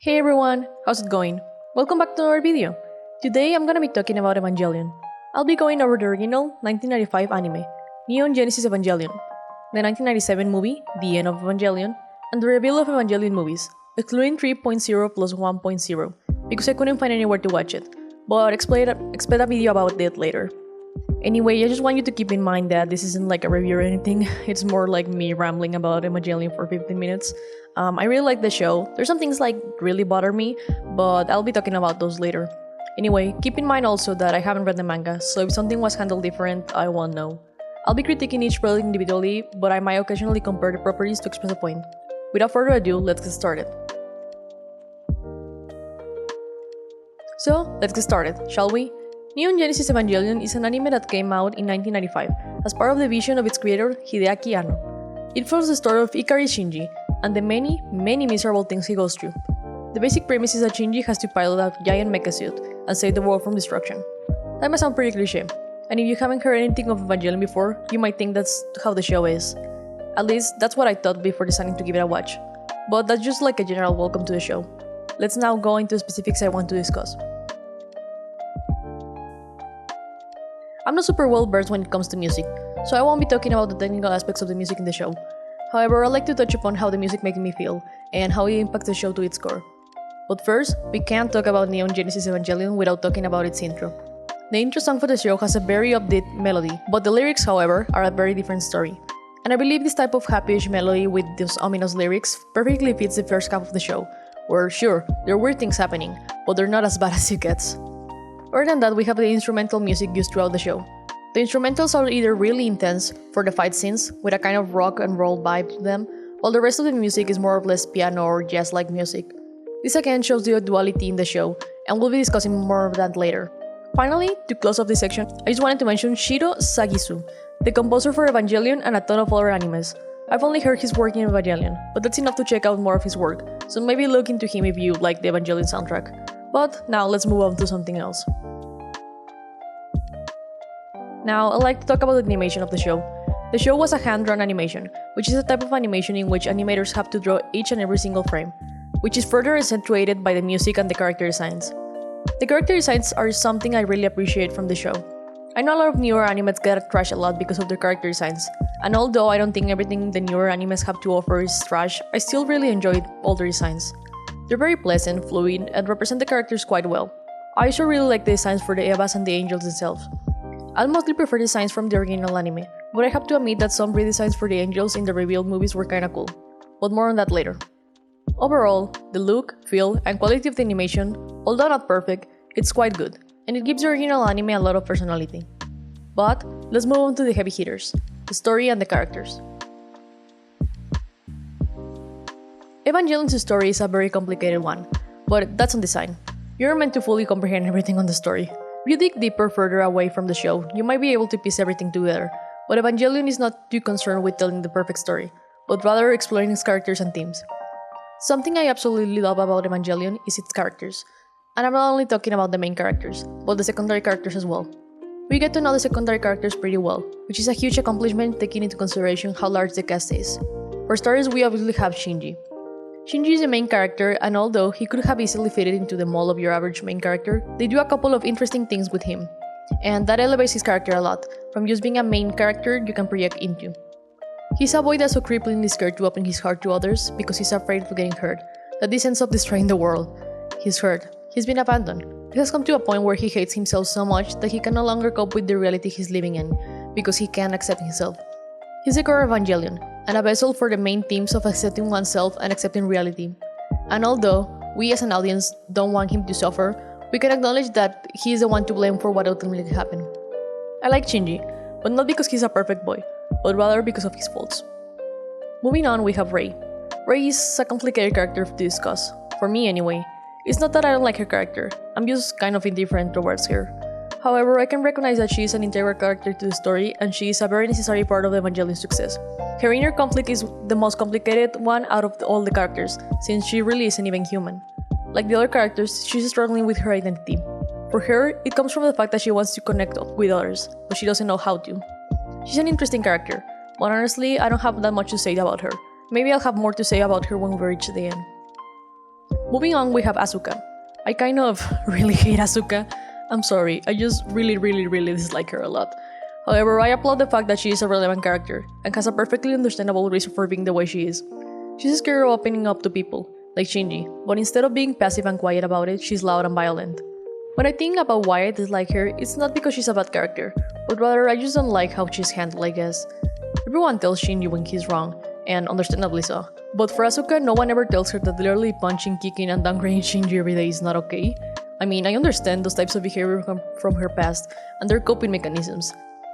Hey everyone, how's it going? Welcome back to another video. Today I'm gonna be talking about Evangelion. I'll be going over the original 1995 anime, Neon Genesis Evangelion, the 1997 movie, The End of Evangelion, and the reveal of Evangelion movies, excluding 3.0 plus 1.0, because I couldn't find anywhere to watch it, but expect a video about it later. Anyway, I just want you to keep in mind that this isn't like a review or anything, it's more like me rambling about Evangelion for 15 minutes. I really like the show. There's some things like really bother me, but I'll be talking about those later. Anyway, keep in mind also that I haven't read the manga, so if something was handled different, I won't know. I'll be critiquing each product individually, but I might occasionally compare the properties to express a point. Without further ado, let's get started. So, let's get started, shall we? Neon Genesis Evangelion is an anime that came out in 1995 as part of the vision of its creator, Hideaki Anno. It follows the story of Ikari Shinji and the many miserable things he goes through. The basic premise is that Shinji has to pilot a giant mecha suit and save the world from destruction. That might sound pretty cliché, and if you haven't heard anything of Evangelion before, you might think that's how the show is. At least, that's what I thought before deciding to give it a watch. But that's just like a general welcome to the show. Let's now go into the specifics I want to discuss. I'm not super well versed when it comes to music, so I won't be talking about the technical aspects of the music in the show. However, I'd like to touch upon how the music makes me feel, and how it impacts the show to its core. But first, we can't talk about Neon Genesis Evangelion without talking about its intro. The intro song for the show has a very upbeat melody, but the lyrics, however, are a very different story. And I believe this type of happyish melody with those ominous lyrics perfectly fits the first half of the show, where sure, there are weird things happening, but they're not as bad as it gets. Other than that, we have the instrumental music used throughout the show. The instrumentals are either really intense for the fight scenes, with a kind of rock and roll vibe to them, while the rest of the music is more or less piano or jazz-like music. This again shows the duality in the show, and we'll be discussing more of that later. Finally, to close off this section, I just wanted to mention Shiro Sagisu, the composer for Evangelion and a ton of other animes. I've only heard his work in Evangelion, but that's enough to check out more of his work, so maybe look into him if you like the Evangelion soundtrack. But now let's move on to something else. Now, I'd like to talk about the animation of the show. The show was a hand-drawn animation, which is a type of animation in which animators have to draw each and every single frame, which is further accentuated by the music and the character designs. The character designs are something I really appreciate from the show. I know a lot of newer animes get trashed a lot because of their character designs, and although I don't think everything the newer animes have to offer is trash, I still really enjoyed all the designs. They're very pleasant, fluid, and represent the characters quite well. I also really like the designs for the Evas and the Angels themselves. I mostly prefer designs from the original anime, but I have to admit that some redesigns for the Angels in the revealed movies were kinda cool, but more on that later. Overall, the look, feel, and quality of the animation, although not perfect, it's quite good, and it gives the original anime a lot of personality. But, let's move on to the heavy hitters, the story and the characters. Evangelion's story is a very complicated one, but that's on design. You're meant to fully comprehend everything on the story. If you dig deeper further away from the show, you might be able to piece everything together, but Evangelion is not too concerned with telling the perfect story, but rather exploring its characters and themes. Something I absolutely love about Evangelion is its characters, and I'm not only talking about the main characters, but the secondary characters as well. We get to know the secondary characters pretty well, which is a huge accomplishment taking into consideration how large the cast is. For starters, we obviously have Shinji. Shinji is the main character, and although he could have easily fitted into the mold of your average main character, they do a couple of interesting things with him. And that elevates his character a lot, from just being a main character you can project into. He's a boy that's so cripplingly scared to open his heart to others because he's afraid of getting hurt, that this ends up destroying the world. He's hurt. He's been abandoned. He has come to a point where he hates himself so much that he can no longer cope with the reality he's living in, because he can't accept himself. He's the core of Evangelion, and a vessel for the main themes of accepting oneself and accepting reality. And although we as an audience don't want him to suffer, we can acknowledge that he is the one to blame for what ultimately happened. I like Shinji, but not because he's a perfect boy, but rather because of his faults. Moving on, we have Rei. Rei is a complicated character to discuss, for me anyway. It's not that I don't like her character, I'm just kind of indifferent towards her. However, I can recognize that she is an integral character to the story, and she is a very necessary part of Evangelion's success. Her inner conflict is the most complicated one out of all the characters, since she really isn't even human. Like the other characters, she's struggling with her identity. For her, it comes from the fact that she wants to connect with others, but she doesn't know how to. She's an interesting character, but honestly, I don't have that much to say about her. Maybe I'll have more to say about her when we reach the end. Moving on, we have Asuka. I kind of really hate Asuka. I'm sorry, I just really dislike her a lot. However, I applaud the fact that she is a relevant character and has a perfectly understandable reason for being the way she is. She's scared of opening up to people, like Shinji, but instead of being passive and quiet about it, she's loud and violent. When I think about why I dislike her, it's not because she's a bad character, but rather I just don't like how she's handled, I guess. Everyone tells Shinji when he's wrong, and understandably so. But for Asuka, no one ever tells her that literally punching, kicking, and downgrading Shinji every day is not okay. I mean, I understand those types of behavior come from her past and their coping mechanisms.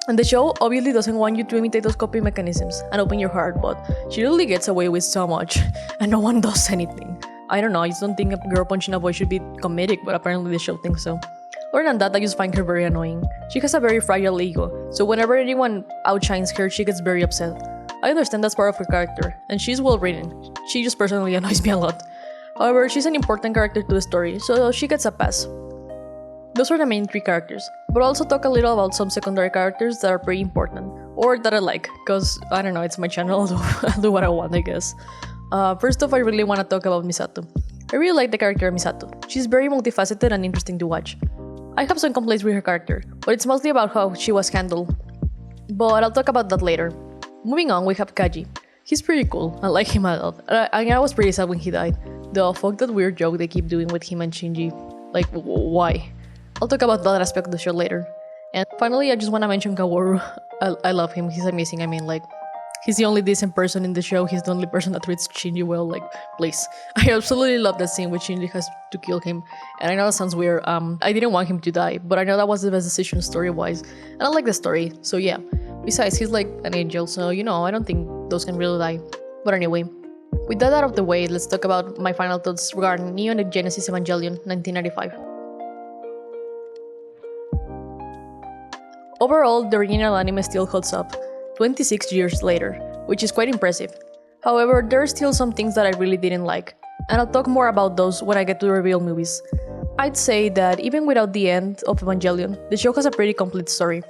And the show obviously doesn't want you to imitate those coping mechanisms and open your heart, but she really gets away with so much, and no one does anything. I don't know, I just don't think a girl punching a boy should be comedic, but apparently the show thinks so. Other than that, I just find her very annoying. She has a very fragile ego, so whenever anyone outshines her, she gets very upset. I understand that's part of her character, and she's well written. She just personally annoys me a lot. However, she's an important character to the story, so she gets a pass. Those are the main three characters, but I'll also talk a little about some secondary characters that are pretty important, or that I like, cause I don't know, it's my channel, I'll do what I want, I guess. First off, I really want to talk about Misato. I really like the character Misato. She's very multifaceted and interesting to watch. I have some complaints with her character, but it's mostly about how she was handled. But I'll talk about that later. Moving on, we have Kaji. He's pretty cool, I like him a lot. I was pretty sad when he died. The fuck that weird joke they keep doing with him and Shinji. Like, why? I'll talk about that aspect of the show later. And finally, I just want to mention Kaworu. I love him, he's amazing. I mean, like, he's the only decent person in the show. He's the only person that treats Shinji well, like, please. I absolutely love that scene where Shinji has to kill him. And I know that sounds weird, I didn't want him to die, but I know that was the best decision story-wise. And I like the story, so yeah. Besides, he's like an angel, so you know, I don't think those can really die. But anyway, with that out of the way, let's talk about my final thoughts regarding Neon Genesis Evangelion 1995. Overall, the original anime still holds up, 26 years later, which is quite impressive. However, there are still some things that I really didn't like, and I'll talk more about those when I get to the reveal movies. I'd say that even without the end of Evangelion, the show has a pretty complete story.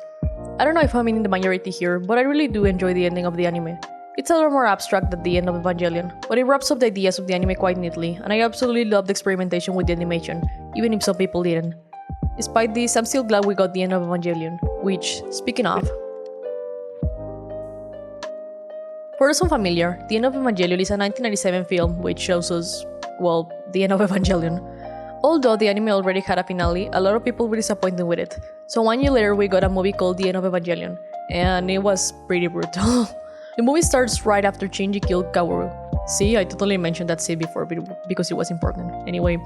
I don't know if I'm in the minority here, but I really do enjoy the ending of the anime. It's a little more abstract than the end of Evangelion, but it wraps up the ideas of the anime quite neatly, and I absolutely love the experimentation with the animation, even if some people didn't. Despite this, I'm still glad we got the end of Evangelion, which, speaking of... For those unfamiliar, the end of Evangelion is a 1997 film which shows us, well, the end of Evangelion. Although the anime already had a finale, a lot of people were disappointed with it. So 1 year later we got a movie called The End of Evangelion, and it was pretty brutal. The movie starts right after Shinji killed Kaworu. See, I totally mentioned that scene before because it was important. Anyway,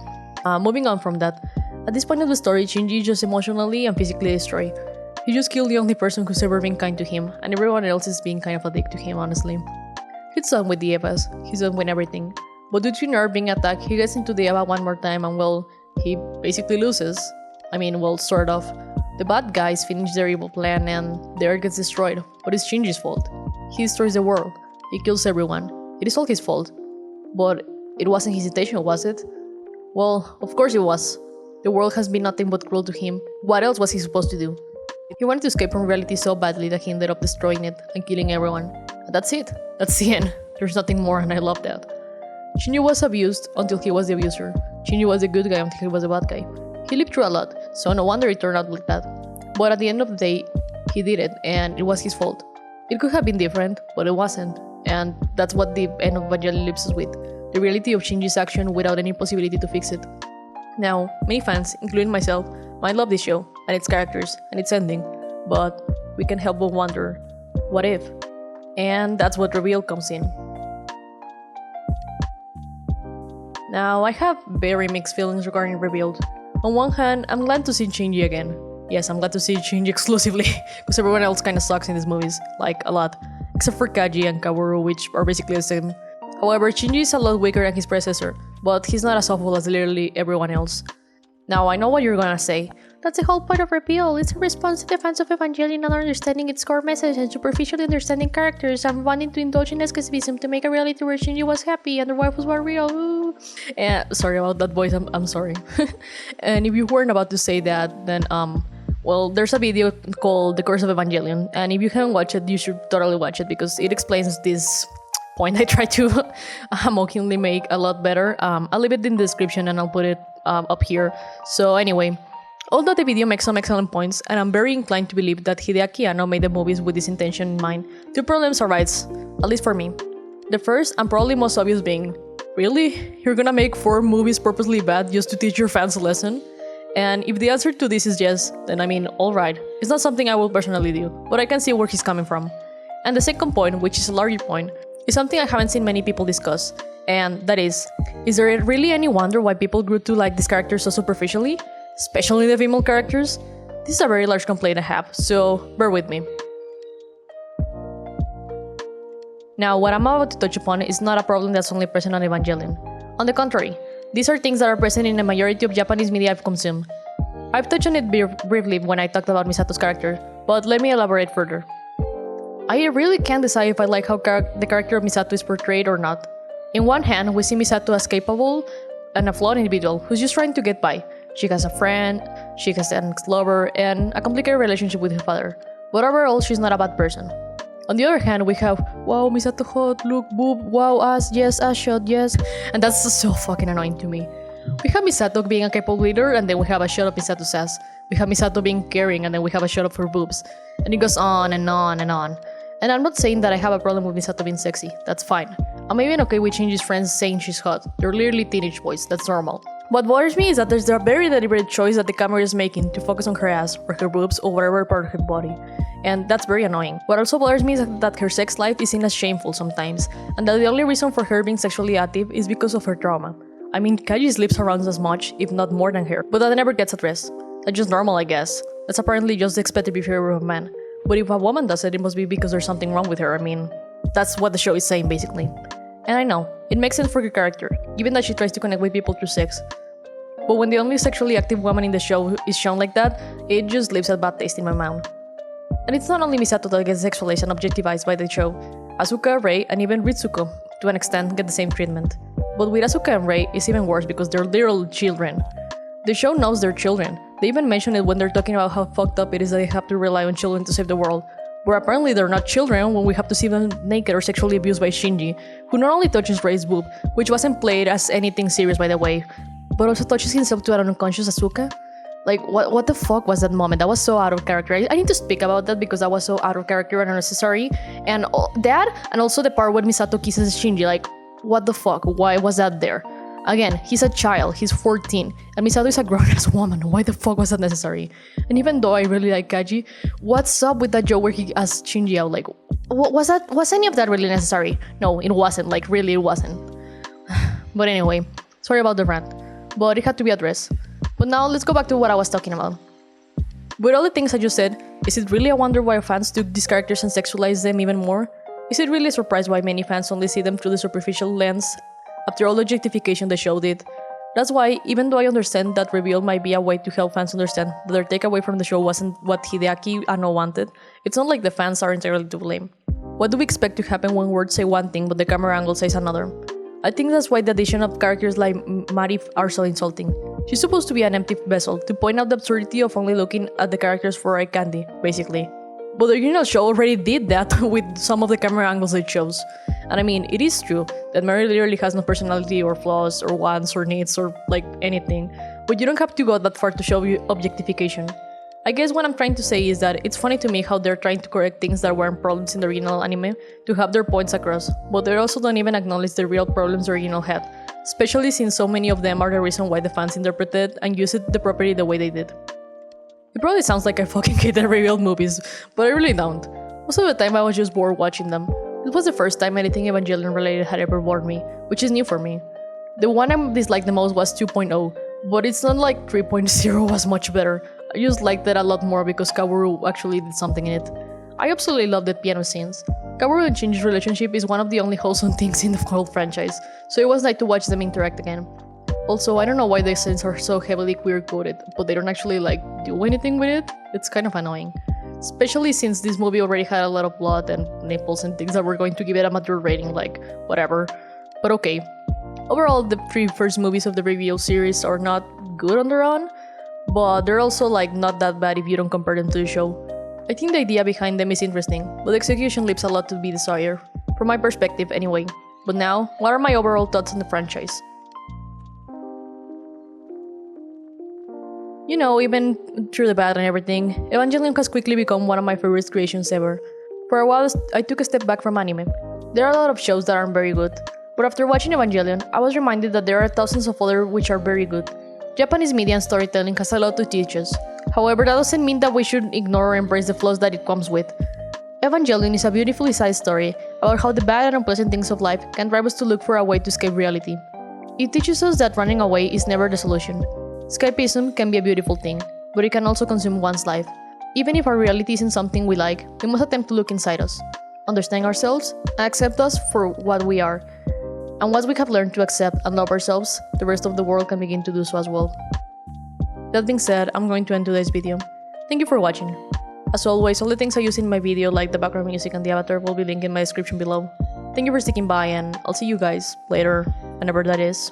moving on from that, at this point of the story, Shinji is just emotionally and physically destroyed. He just killed the only person who's ever been kind to him, and everyone else is being kind of a dick to him, honestly. He's done with the Evas, he's done with everything. But due to Nerve being attacked, he gets into the Eva one more time and well, he basically loses. I mean, well, sort of. The bad guys finish their evil plan and the Earth gets destroyed, but it's Shinji's fault. He destroys the world, he kills everyone. It is all his fault. But it wasn't his intention, was it? Well, of course it was. The world has been nothing but cruel to him. What else was he supposed to do? He wanted to escape from reality so badly that he ended up destroying it and killing everyone. And that's it. That's the end. There's nothing more, and I love that. Shinji was abused until he was the abuser. Shinji was the good guy until he was the bad guy. He lived through a lot, so no wonder it turned out like that. But at the end of the day, he did it, and it was his fault. It could have been different, but it wasn't. And that's what the end of Evangelion leaves us with. The reality of Shinji's action without any possibility to fix it. Now, many fans, including myself, might love this show, and its characters, and its ending, but we can't help but wonder, what if? And that's what reveal comes in. Now, I have very mixed feelings regarding Revealed. On one hand, I'm glad to see Shinji again. Yes, I'm glad to see Shinji exclusively, because everyone else kinda sucks in these movies, like, a lot. Except for Kaji and Kaworu, which are basically the same. However, Shinji is a lot weaker than his predecessor, but he's not as awful as literally everyone else. Now, I know what you're gonna say. That's the whole point of Reveal. It's a response to the fans of Evangelion not understanding its core message and superficially understanding characters and wanting to indulge in escapism to make a reality where Shinji was happy and their wife was real. Ooh. And sorry about that voice, I'm sorry. And if you weren't about to say that, then well, there's a video called The Curse of Evangelion, and if you haven't watched it, you should totally watch it because it explains this point I try to mockingly make a lot better. I'll leave it in the description and I'll put it up here. So anyway, although the video makes some excellent points, and I'm very inclined to believe that Hideaki Anno made the movies with this intention in mind, two problems arise, at least for me. The first, and probably most obvious, being, really? You're gonna make 4 movies purposely bad just to teach your fans a lesson? And if the answer to this is yes, then I mean, alright. It's not something I will personally do, but I can see where he's coming from. And the second point, which is a larger point, is something I haven't seen many people discuss, and that is there really any wonder why people grew to like these characters so superficially? Especially the female characters? This is a very large complaint I have, so bear with me. Now, what I'm about to touch upon is not a problem that's only present on Evangelion. On the contrary, these are things that are present in the majority of Japanese media I've consumed. I've touched on it briefly when I talked about Misato's character, but let me elaborate further. I really can't decide if I like how the character of Misato is portrayed or not. In one hand, we see Misato as capable and a flawed individual who's just trying to get by. She has a friend, she has an ex-lover, and a complicated relationship with her father. But overall, she's not a bad person. On the other hand, we have, wow, Misato hot, look, boob, wow, ass, yes, ass shot, yes. And that's so fucking annoying to me. We have Misato being a capable leader, and then we have a shot of Misato's ass. We have Misato being caring, and then we have a shot of her boobs. And it goes on and on and on. And I'm not saying that I have a problem with Misato being sexy, that's fine. I'm even okay with Shinji's friends saying she's hot. They're literally teenage boys, that's normal. What bothers me is that there's a very deliberate choice that the camera is making to focus on her ass, or her boobs, or whatever part of her body. And that's very annoying. What also bothers me is that her sex life is seen as shameful sometimes, and that the only reason for her being sexually active is because of her trauma. I mean, Kaji sleeps around as much, if not more than her, but that never gets addressed. That's just normal, I guess. That's apparently just the expected behavior of a man. But if a woman does it, it must be because there's something wrong with her. I mean, that's what the show is saying, basically. And I know, it makes sense for her character, given that she tries to connect with people through sex. But when the only sexually active woman in the show is shown like that, it just leaves a bad taste in my mouth. And it's not only Misato that gets sexualized and objectified by the show. Asuka, Rei, and even Ritsuko, to an extent, get the same treatment. But with Asuka and Rei, it's even worse because they're literal children. The show knows they're children. They even mention it when they're talking about how fucked up it is that they have to rely on children to save the world. Where apparently they're not children when we have to see them naked or sexually abused by Shinji, who not only touches Rei's boob, which wasn't played as anything serious by the way, but also touches himself to an unconscious Asuka. Like, what the fuck was that moment? That was so out of character. I need to speak about that because that was so out of character and unnecessary. And that, and also the part when Misato kisses Shinji, like, what the fuck? Why was that there? Again, he's a child, he's 14, and Misato is a grown-ass woman. Why the fuck was that necessary? And even though I really like Kaji, what's up with that joke where he asked Shinji out? Like, was any of that really necessary? No, it wasn't. Like, really, it wasn't. But anyway, sorry about the rant. But it had to be addressed. But now let's go back to what I was talking about. With all the things I just said, is it really a wonder why fans took these characters and sexualized them even more? Is it really a surprise why many fans only see them through the superficial lens after all the objectification the show did? That's why, even though I understand that reveal might be a way to help fans understand that their takeaway from the show wasn't what Hideaki Anno wanted, it's not like the fans are entirely to blame. What do we expect to happen when words say one thing but the camera angle says another? I think that's why the addition of characters like Mari are so insulting. She's supposed to be an empty vessel, to point out the absurdity of only looking at the characters for eye candy, basically. But the original show already did that with some of the camera angles it shows. And I mean, it is true that Mary literally has no personality or flaws or wants or needs or like anything, but you don't have to go that far to show you objectification. I guess what I'm trying to say is that it's funny to me how they're trying to correct things that weren't problems in the original anime to have their points across, but they also don't even acknowledge the real problems the original had, especially since so many of them are the reason why the fans interpreted and used the property the way they did. It probably sounds like I fucking hate the revealed movies, but I really don't. Most of the time I was just bored watching them. It was the first time anything Evangelion related had ever bored me, which is new for me. The one I disliked the most was 2.0, but it's not like 3.0 was much better. I just liked that a lot more because Kaworu actually did something in it. I absolutely love the piano scenes. Kaworu and Shinji's relationship is one of the only wholesome things in the whole franchise, so it was nice to watch them interact again. Also, I don't know why the scenes are so heavily queer-coded, but they don't actually like do anything with it. It's kind of annoying. Especially since this movie already had a lot of blood and nipples and things that were going to give it a mature rating, like, whatever. But okay. Overall, the 3 first movies of the Reveal series are not good on their own, but they're also like not that bad if you don't compare them to the show. I think the idea behind them is interesting, but the execution leaves a lot to be desired. from my perspective anyway. But now, what are my overall thoughts on the franchise? You know, even through the bad and everything, Evangelion has quickly become one of my favorite creations ever. For a while, I took a step back from anime. There are a lot of shows that aren't very good, but after watching Evangelion, I was reminded that there are thousands of others which are very good. Japanese media and storytelling has a lot to teach us. However, that doesn't mean that we should ignore or embrace the flaws that it comes with. Evangelion is a beautifully sized story about how the bad and unpleasant things of life can drive us to look for a way to escape reality. It teaches us that running away is never the solution. Escapism can be a beautiful thing, but it can also consume one's life. Even if our reality isn't something we like, we must attempt to look inside us, understand ourselves, and accept us for what we are. And once we have learned to accept and love ourselves, the rest of the world can begin to do so as well. That being said, I'm going to end today's video. Thank you for watching. As always, all the things I use in my video, like the background music and the avatar, will be linked in my description below. Thank you for sticking by, and I'll see you guys later, whenever that is.